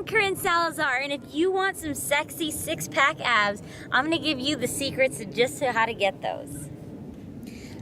Corinne Salazar, and if you want some sexy six-pack abs, I'm gonna give you the secrets to how to get those.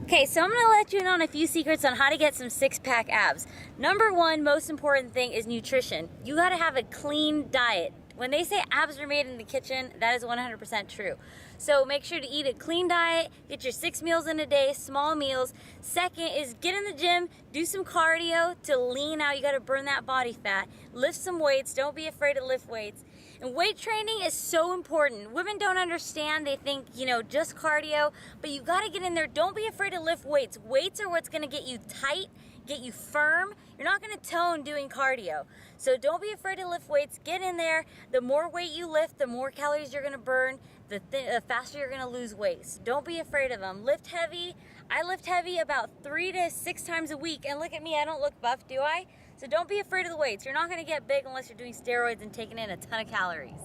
Okay, so I'm gonna let you in on a few secrets on how to get some six-pack abs. Number one, most important thing is nutrition. You gotta have a clean diet. When they say abs are made in the kitchen, that is 100% true. So make sure to eat a clean diet, get your 6 meals in a day, small meals. Second is get in the gym, do some cardio to lean out. You gotta burn that body fat. Lift some weights, don't be afraid to lift weights. And weight training is so important. Women don't understand, they think, just cardio, but you gotta get in there. Don't be afraid to lift weights. Weights are what's gonna get you tight, get you firm. You're not gonna tone doing cardio. So don't be afraid to lift weights, get in there. The more weight you lift, the more calories you're gonna burn, the faster you're gonna lose weight. So don't be afraid of them. Lift heavy. I lift heavy about 3 to 6 times a week, and look at me, I don't look buff, do I? So don't be afraid of the weights. You're not gonna get big unless you're doing steroids and taking in a ton of calories.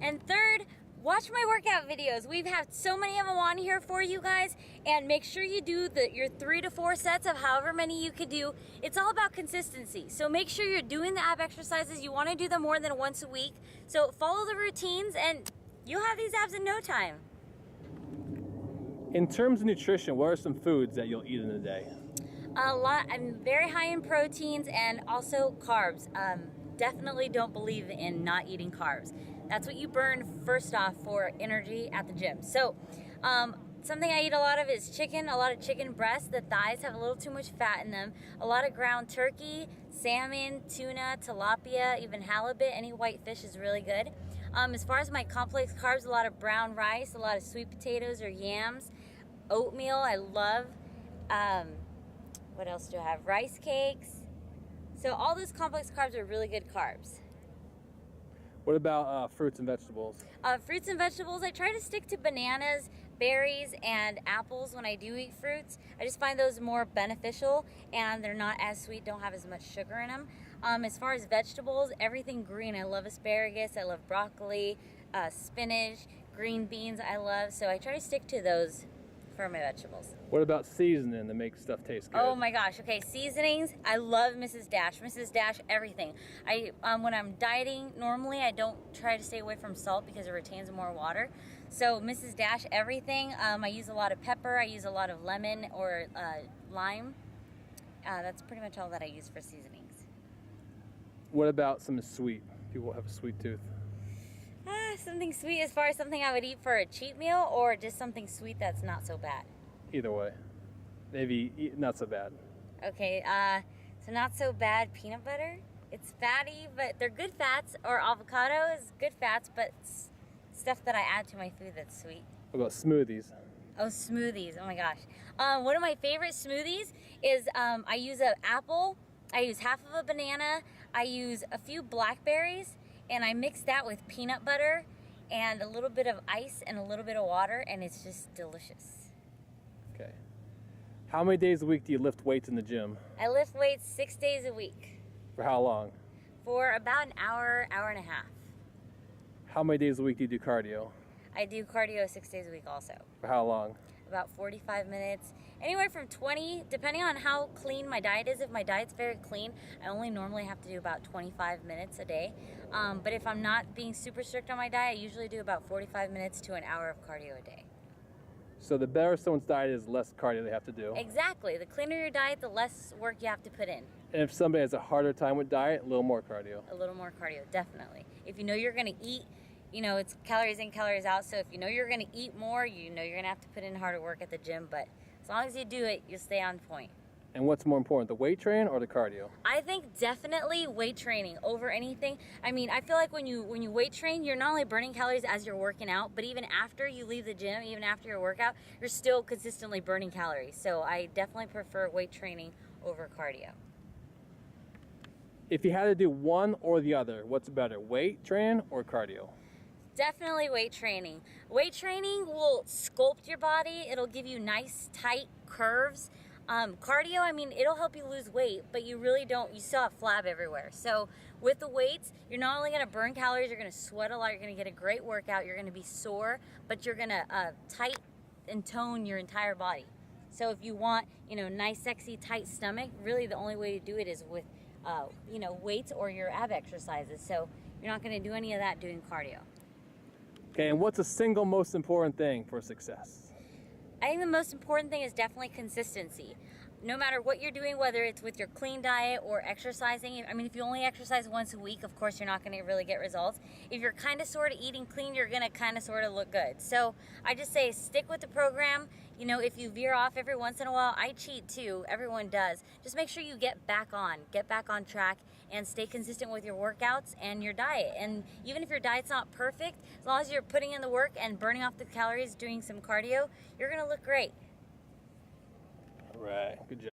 And third, watch my workout videos. We've had so many of them on here for you guys, and make sure you do your 3 to 4 sets of however many you could do. It's all about consistency. So make sure you're doing the ab exercises. You wanna do them more than once a week. So follow the routines and you'll have these abs in no time. In terms of nutrition, what are some foods that you'll eat in a day? I'm very high in proteins and also carbs. Definitely don't believe in not eating carbs. That's what you burn first off for energy at the gym. So something I eat a lot of is chicken, a lot of chicken breasts. The thighs have a little too much fat in them. A lot of ground turkey, salmon, tuna, tilapia, even halibut. Any white fish is really good. As far as my complex carbs, a lot of brown rice, a lot of sweet potatoes or yams, oatmeal I love. What else do I have? Rice cakes. So all those complex carbs are really good carbs. What about fruits and vegetables? Fruits and vegetables, I try to stick to bananas, berries, and apples when I do eat fruits. I just find those more beneficial and they're not as sweet, don't have as much sugar in them. As far as vegetables, everything green. I love asparagus, I love broccoli, spinach, green beans I love. So I try to stick to those for my vegetables. What about seasoning to make stuff taste good? Oh my gosh, okay, seasonings, I love Mrs. Dash. Mrs. Dash, everything. When I'm dieting, normally I don't try to stay away from salt because it retains more water. So Mrs. Dash, everything. I use a lot of pepper, I use a lot of lemon or lime. That's pretty much all that I use for seasonings. What about some sweet? People have a sweet tooth. Something sweet as far as something I would eat for a cheat meal or just something sweet that's not so bad? Either way. Maybe not so bad. Okay, so not so bad peanut butter. It's fatty, but they're good fats, or avocado is good fats, but stuff that I add to my food that's sweet. What about smoothies? Oh, smoothies, oh my gosh. One of my favorite smoothies is I use an apple, I use half of a banana, I use a few blackberries, and I mix that with peanut butter and a little bit of ice and a little bit of water, and it's just delicious. Okay. How many days a week do you lift weights in the gym? I lift weights 6 days a week. For how long? For about an hour, hour and a half. How many days a week do you do cardio? I do cardio 6 days a week also. For how long? About 45 minutes. Anywhere from 20, depending on how clean my diet is. If my diet's very clean, I only normally have to do about 25 minutes a day. But if I'm not being super strict on my diet, I usually do about 45 minutes to an hour of cardio a day. So the better someone's diet is, the less cardio they have to do. Exactly. The cleaner your diet, the less work you have to put in. And if somebody has a harder time with diet, a little more cardio. A little more cardio, definitely. If you know you're going to eat, it's calories in, calories out. So if you know you're going to eat more, you know you're going to have to put in harder work at the gym. But as long as you do it, you'll stay on point. And what's more important, the weight training or the cardio? I think definitely weight training over anything. I mean, I feel like when you weight train, you're not only burning calories as you're working out, but even after you leave the gym, even after your workout, you're still consistently burning calories. So I definitely prefer weight training over cardio. If you had to do one or the other, what's better, weight training or cardio? Definitely weight training. Weight training will sculpt your body. It'll give you nice, tight curves. Cardio, I mean, it'll help you lose weight, but you really don't, you still have flab everywhere. So with the weights, you're not only going to burn calories, you're going to sweat a lot, you're going to get a great workout, you're going to be sore, but you're going to tight and tone your entire body. So if you want, nice, sexy, tight stomach, really the only way to do it is with you know, weights or your ab exercises. So you're not going to do any of that doing cardio. Okay, and what's the single most important thing for success? I think the most important thing is definitely consistency. No matter what you're doing, whether it's with your clean diet or exercising, I mean, if you only exercise once a week, of course, you're not going to really get results. If you're kind of sort of eating clean, you're going to kind of sort of look good. So I just say stick with the program. You know, if you veer off every once in a while, I cheat too. Everyone does. Just make sure you get back on track and stay consistent with your workouts and your diet. And even if your diet's not perfect, as long as you're putting in the work and burning off the calories, doing some cardio, you're going to look great. All right, good job.